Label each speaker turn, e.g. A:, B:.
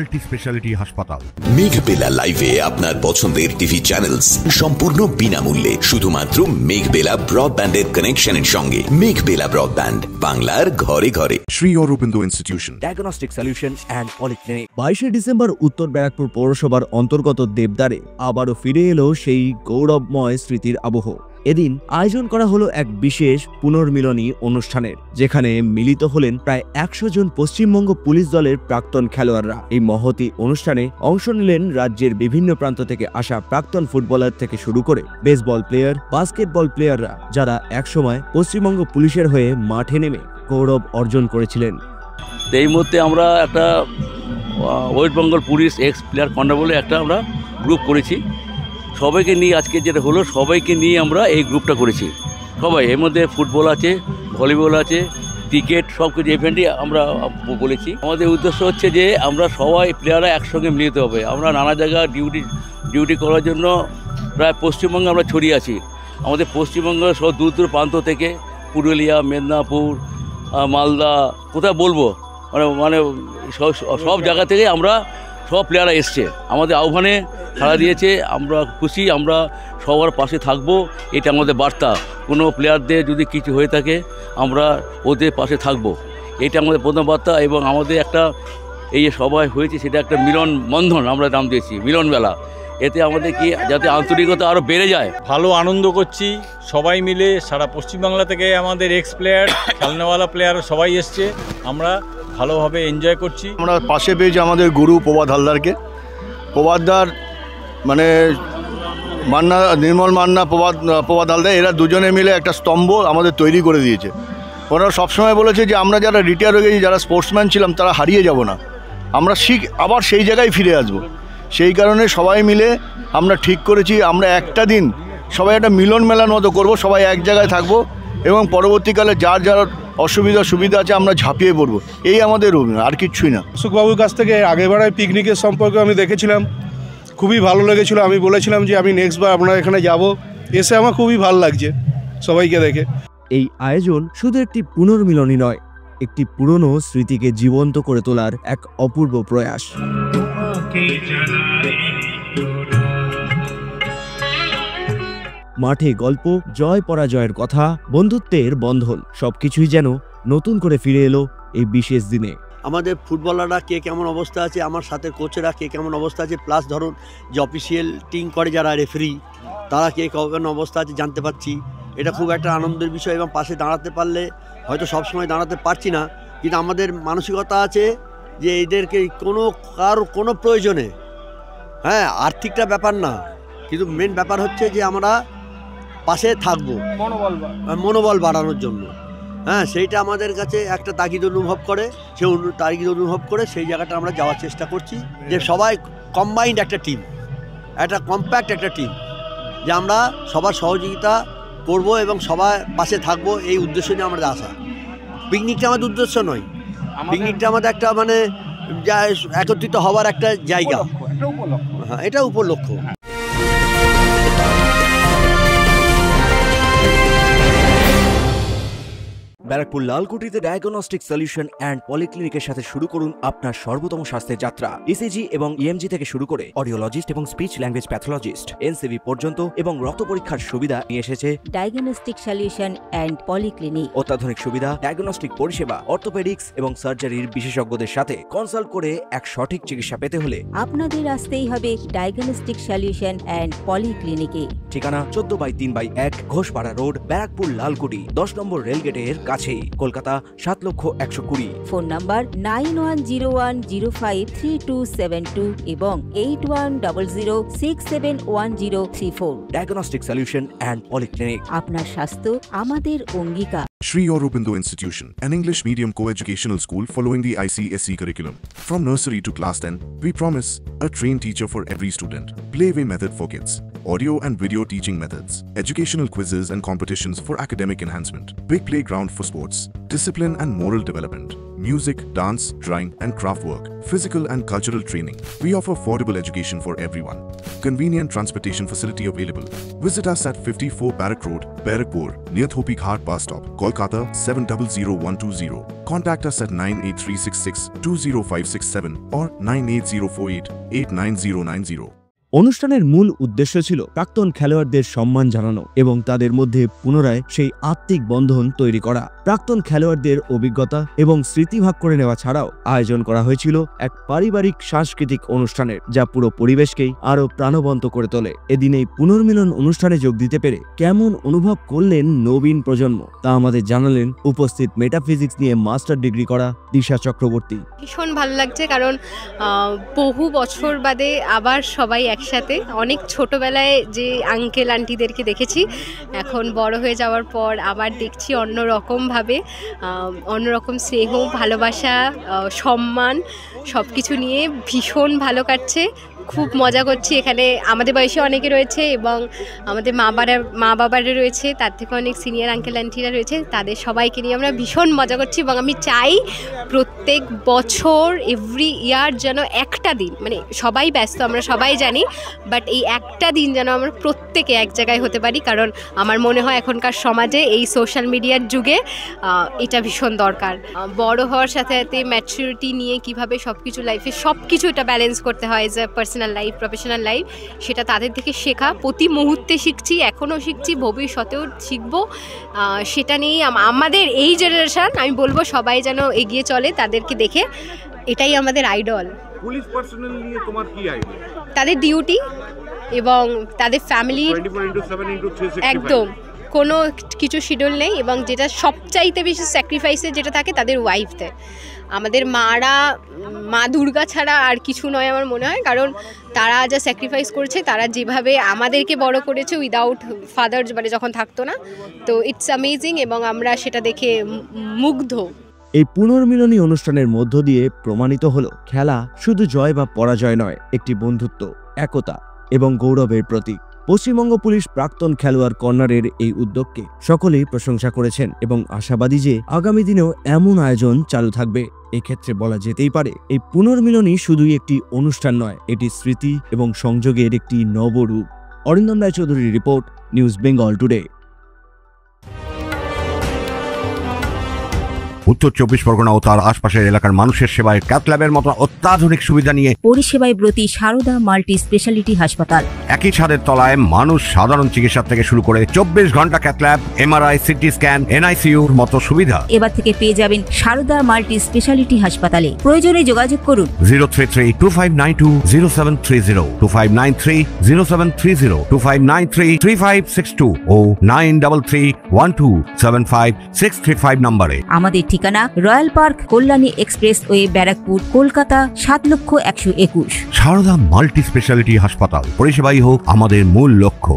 A: Multi speciality হাসপাতাল।
B: মেঘবেলা লাইভে আপনার পছন্দের টিভি চ্যানেলস সম্পূর্ণ বিনামূল্যে শুধুমাত্র মেঘবেলা ব্রডব্যান্ডের কানেকশনের সঙ্গে। মেঘবেলা ব্রডব্যান্ড, বাংলার ঘরে ঘরে।
C: Sri Aurobindo Institution,
D: diagnostic solution and polyclinic. 22শে ডিসেম্বর উত্তর ব্যারাকপুর পৌরসভার অন্তর্গত দেবদারে আবারও ফিরে এলো সেই গৌরবময় স্মৃতির আবহ। এদিন আয়োজন করা হলো এক বিশেষ পুনর্মিলনী অনুষ্ঠানের, যেখানে মিলিত হলেন প্রায় 100 জন পশ্চিমবঙ্গ পুলিশ দলের প্রাক্তন খেলোয়াড়রা। এই মহতি অনুষ্ঠানে অংশ নিলেন রাজ্যের বিভিন্ন প্রান্ত থেকে আসা প্রাক্তন ফুটবলার থেকে শুরু করে বেসবল প্লেয়ার, বাস্কেটবল প্লেয়াররা, যারা একসময় পশ্চিমবঙ্গ পুলিশের হয়ে মাঠে নেমে গৌরব অর্জন করেছিলেন।
E: এই মুহূর্তে আমরা একটা West Bengal police x player corner বলে একটা আমরা গ্রুপ করেছি। সবাইকে নিয়ে আজকে যেটা হলো, সবাইকে নিয়ে আমরা এই গ্রুপটা করেছি। সবাই এর মধ্যে ফুটবল আছে, ভলিবল আছে, ক্রিকেট, সব কিছু ইভেন্টই আমরা বলেছি। আমাদের উদ্দেশ্য হচ্ছে যে আমরা সবাই প্লেয়াররা একসঙ্গে মিলিত হবে। আমরা নানা জায়গায় ডিউটি করার জন্য প্রায় পশ্চিমবঙ্গে আমরা ছড়িয়ে আছি। আমাদের পশ্চিমবঙ্গের সব দূর দূর প্রান্ত থেকে পুরুলিয়া, মেদিনীপুর, মালদা, কোথায় বলবো, মানে সব জায়গা থেকে আমরা সব প্লেয়াররা এসছে, আমাদের আহ্বানে সাড়া দিয়েছে। আমরা খুশি, আমরা সবার পাশে থাকবো, এটা আমাদের বার্তা। কোনো প্লেয়ারদের যদি কিছু হয়ে থাকে আমরা ওদের পাশে থাকবো, এটা আমাদের প্রথম বার্তা। এবং আমাদের একটা এই যে সবাই হয়েছে সেটা একটা মিলন বন্ধন আমরা নাম দিয়েছি, মিলন মেলা। এতে আমাদের কি যাতে আন্তরিকতা আরও বেড়ে যায়।
F: ভালো আনন্দ করছি সবাই মিলে। সারা পশ্চিমবাংলা থেকে আমাদের এক্স প্লেয়ার, খেলনাওয়ালা প্লেয়ার সবাই এসছে, আমরা ভালোভাবে এনজয় করছি।
G: আমরা পাশে পেয়েছি আমাদের গুরু প্রবাদ হালদারকে। প্রবাদদার মানে মান্না, নির্মল মান্না, প্রবাদ হালদার, এরা দুজনে মিলে একটা স্তম্ভ আমাদের তৈরি করে দিয়েছে। ওনারা সবসময় বলেছে যে আমরা যারা রিটায়ার হয়ে গেছি, যারা স্পোর্টসম্যান ছিলাম, তারা হারিয়ে যাব না, আমরা আবার সেই জায়গায় ফিরে আসব। সেই কারণে সবাই মিলে আমরা ঠিক করেছি আমরা একটা দিন সবাই একটা মিলন মেলার মতো করব, সবাই এক জায়গায় থাকবো এবং পরবর্তীকালে যার যার সুবিধা আছে আমরা ঝাঁপিয়ে পড়বো, এই আমাদের অভিনয়, আর কিচ্ছুই না।
H: অশোকবাবুর কাছ থেকে আগেরবারের পিকনিকের সম্পর্কে আমি দেখেছিলাম, খুবই ভালো লেগেছিল। আমি বলেছিলাম যে আমি নেক্সটবার আপনার এখানে যাব, এসে আমার খুবই ভালো লাগছে সবাইকে দেখে।
D: এই আয়োজন শুধু একটি পুনর্মিলনী নয়, একটি পুরনো স্মৃতিকে জীবন্ত করে তোলার এক অপূর্ব প্রয়াস। মাঠে গল্প, জয় পরাজয়ের কথা, বন্ধুত্বের বন্ধন, সবকিছুই যেন নতুন করে ফিরে এলো এই বিশেষ দিনে।
I: আমাদের ফুটবলাররা কে কেমন অবস্থা আছে, আমার সাথে কোচেরা কে কেমন অবস্থা আছে, প্লাস ধরুন যে অফিসিয়াল টিম করে যারা রেফারি, তারা কে কেমন অবস্থা আছে জানতে পারছি। এটা খুব একটা আনন্দের বিষয় এবং পাশে দাঁড়াতে পারলে, হয়তো সবসময় দাঁড়াতে পারছি না, কিন্তু আমাদের মানসিকতা আছে যে এদেরকে কোনো প্রয়োজনে, হ্যাঁ আর্থিকটা ব্যাপার না, কিন্তু মেন ব্যাপার হচ্ছে যে আমরা পাশে থাকবো মনোবল বাড়ানোর জন্য। হ্যাঁ, সেইটা আমাদের কাছে একটা তাগিদ অনুভব করে, সেই জায়গাটা আমরা যাওয়ার চেষ্টা করছি, যে সবাই কম্বাইন্ড একটা টিম, একটা কম্প্যাক্ট একটা টিম, যে আমরা সবার সহযোগিতা করব এবং সবার পাশে থাকবো, এই উদ্দেশ্য নিয়ে আমাদের আসা। পিকনিকটা আমাদের উদ্দেশ্য নয়, পিকনিকটা আমাদের একটা মানে যা একত্রিত হওয়ার একটা জায়গা, হ্যাঁ এটা উপলক্ষ্য।
D: ব্যারাকপুর লালকুটিতে ডায়াগনস্টিক সলিউশন অ্যান্ড পলিক্লিনিকের সাথে শুরু করুন আপনার সর্বোত্তম স্বাস্থ্যের যাত্রা। ইসিজি এবং ইএমজি থেকে শুরু করে অডিওলজিস্ট এবং স্পিচ ল্যাঙ্গুয়েজ প্যাথোলজিস্ট, এনসিভি পর্যন্ত এবং রক্ত পরীক্ষার সুবিধা নিয়ে এসেছে
J: ডায়াগনস্টিক সলিউশন অ্যান্ড পলিক্লিনিক।
D: অত্যাধুনিক সুবিধা, ডায়াগনস্টিক পরিষেবা, অর্থোপেডিক্স এবং সার্জারির বিশেষজ্ঞদের সাথে কনসাল্ট করে এক সঠিক চিকিৎসা পেতে হলে
J: আপনাদের আসতেই হবে ডায়াগনস্টিক সলিউশন অ্যান্ড পলিক্লিনিকে।
D: ঠিকানা 14/3/1 ঘোষপাড়া রোড, ব্যারাকপুর লালকুটি, 10 নম্বর রেলগেটের কাছেই, কলকাতা 7,20,020।
J: ফোন নাম্বার 9101053272 এবং 8100671034।
D: ডায়াগনস্টিক সলিউশন অ্যান্ড পলিক্লিনিক,
J: আপনার স্বাস্থ্য আমাদের অঙ্গীকার।
C: Sri Aurobindo Institution, an English medium co-educational school following the ICSE curriculum. From nursery to class 10, we promise a trained teacher for every student. Playway method for kids. audio and video teaching methods, educational quizzes and competitions for academic enhancement, big playground for sports, discipline and moral development, music, dance, drawing and craft work, physical and cultural training. We offer affordable education for everyone. Convenient transportation facility available. Visit us at 54 Barrack Road, Barrackpur, near Thopi Ghat bus stop, Kolkata 700120. Contact us at 98366 20567 or 98048 89090.
D: অনুষ্ঠানের মূল উদ্দেশ্য ছিল প্রাক্তন খেলোয়াড়দের সম্মান জানানো এবং তাদের মধ্যে পুনরায় সেই আত্মিক বন্ধন তৈরি করা। প্রাক্তন খেলোয়াড়দের অভিজ্ঞতা এবং স্মৃতি ভাগ করে নেওয়া ছাড়াও আয়োজন করা হয়েছিল এক পারিবারিক সাংস্কৃতিক অনুষ্ঠানের, যা পুরো পরিবেশকেই আরো প্রাণবন্ত করে তোলে। এদিন এই পুনর্মিলন অনুষ্ঠানে যোগ দিতে পেরে কেমন অনুভব করলেন নবীন প্রজন্ম, তা আমাদের জানালেন উপস্থিত মেটাফিজিক্স নিয়ে মাস্টার ডিগ্রি করা দিশা চক্রবর্তী।
A: ভীষণ ভালো লাগছে, কারণ বহু বছর বাদে আবার সবাই একসাথে। অনেক ছোটবেলায় যে আঙ্কেল আন্টিদেরকে দেখেছি, এখন বড় হয়ে যাওয়ার পর আবার দেখছি অন্যরকমভাবে, অন্যরকম স্নেহ, ভালোবাসা, সম্মান সব কিছু নিয়ে ভীষণ ভালো কাটছে। খুব মজা করছি। এখানে আমাদের বয়সে অনেকে রয়েছে এবং আমাদের মা বাবারা রয়েছে, তার থেকে অনেক সিনিয়র আঙ্কেল আন্টিরা রয়েছে। তাদের সবাইকে নিয়ে আমরা ভীষণ মজা করছি এবং আমি চাই প্রত্যেক বছর এভরি ইয়ার যেন একটা দিন, মানে সবাই ব্যস্ত আমরা সবাই জানি, বাট এই একটা দিন যেন আমরা প্রত্যেকে এক জায়গায় হতে পারি। কারণ আমার মনে হয় এখনকার সমাজে এই সোশ্যাল মিডিয়ার যুগে এটা ভীষণ দরকার। বড় হওয়ার সাথে সাথে ম্যাচুরিটি নিয়ে কিভাবে সব কিছু লাইফে সব কিছু এটা ব্যালেন্স করতে হয়, যে পার্সোনাল লাইফ, প্রফেশনাল লাইফ, সেটা তাদের থেকে শেখা। প্রতি মুহূর্তে শিখছি, এখনও শিখছি, ভবিষ্যতেও শিখব। সেটা নিয়েই আমাদের এই জেনারেশন, আমি বলবো সবাই যেন এগিয়ে চলে তাদেরকে দেখে। এটাই আমাদের আইডল।
K: পুলিশ পার্সোনাল নিয়ে তোমার কি আইডিয়া?
A: তাদের ডিউটি এবং তাদের ফ্যামিলি, একদম কোনো কিছু শিডিউল নেই, এবং যেটা সবচাইতে বেশি স্যাক্রিফাইসের যেটা থাকে তাদের ওয়াইফদের। আমাদের মা দুর্গা ছাড়া আর কিছু নয় আমার মনে হয়, কারণ তারা যা স্যাক্রিফাইস করছে, তারা যেভাবে আমাদেরকে বড় করেছে উইদাউট ফাদার, মানে যখন থাকতো না, তো ইটস অ্যামেজিং এবং আমরা সেটা দেখে মুগ্ধ।
D: এই পুনর্মিলনী অনুষ্ঠানের মধ্য দিয়ে প্রমাণিত হলো খেলা শুধু জয় বা পরাজয় নয়, একটি বন্ধুত্ব, একতা এবং গৌরবের প্রতীক। পশ্চিমবঙ্গ পুলিশ প্রাক্তন খেলোয়াড় কর্নারের এই উদ্যোগকে সকলেই প্রশংসা করেছেন এবং আশাবাদী যে আগামী দিনেও এমন আয়োজন চালু থাকবে। এক্ষেত্রে বলা যেতেই পারে এই পুনর্মিলনী শুধুই একটি অনুষ্ঠান নয়, এটি স্মৃতি এবং সংযোগের একটি নবরূপ। অরিন্দম রায়চৌধুরীর রিপোর্ট, নিউজ বেঙ্গল টুডে।
L: উত্তর 24 পরগনা ও তার আশপাশের এলাকার মানুষের সেবায় ক্যাথ ল্যাবের মতো অত্যাধুনিক সুবিধা নিয়ে
J: পরিষেবায় ব্রতী সারদা মাল্টি স্পেশালিটি হাসপাতাল।
L: একই ছাদের তলায় মানুষ সাধারণ চিকিৎসা থেকে শুরু করে 24 ঘন্টা cath lab, MRI, CT scan, এনআইসিইউর মতো সুবিধা
J: এবার থেকে পেয়ে যাবেন সারদা মাল্টি স্পেশালিটি হাসপাতালে। প্রয়োজনে যোগাযোগ করুন
L: 033-2592-0730, 2593-0730, 2593-3562 ও 9331275635 নম্বরে।
J: আমাদের ঠিকানা Royal Park, Kalyani expressway, Barrackpore, Kolkata 7,121,000।
L: Sarada multi speciality হাসপাতাল, পরিষেবাই হোক আমাদের মূল লক্ষ্য।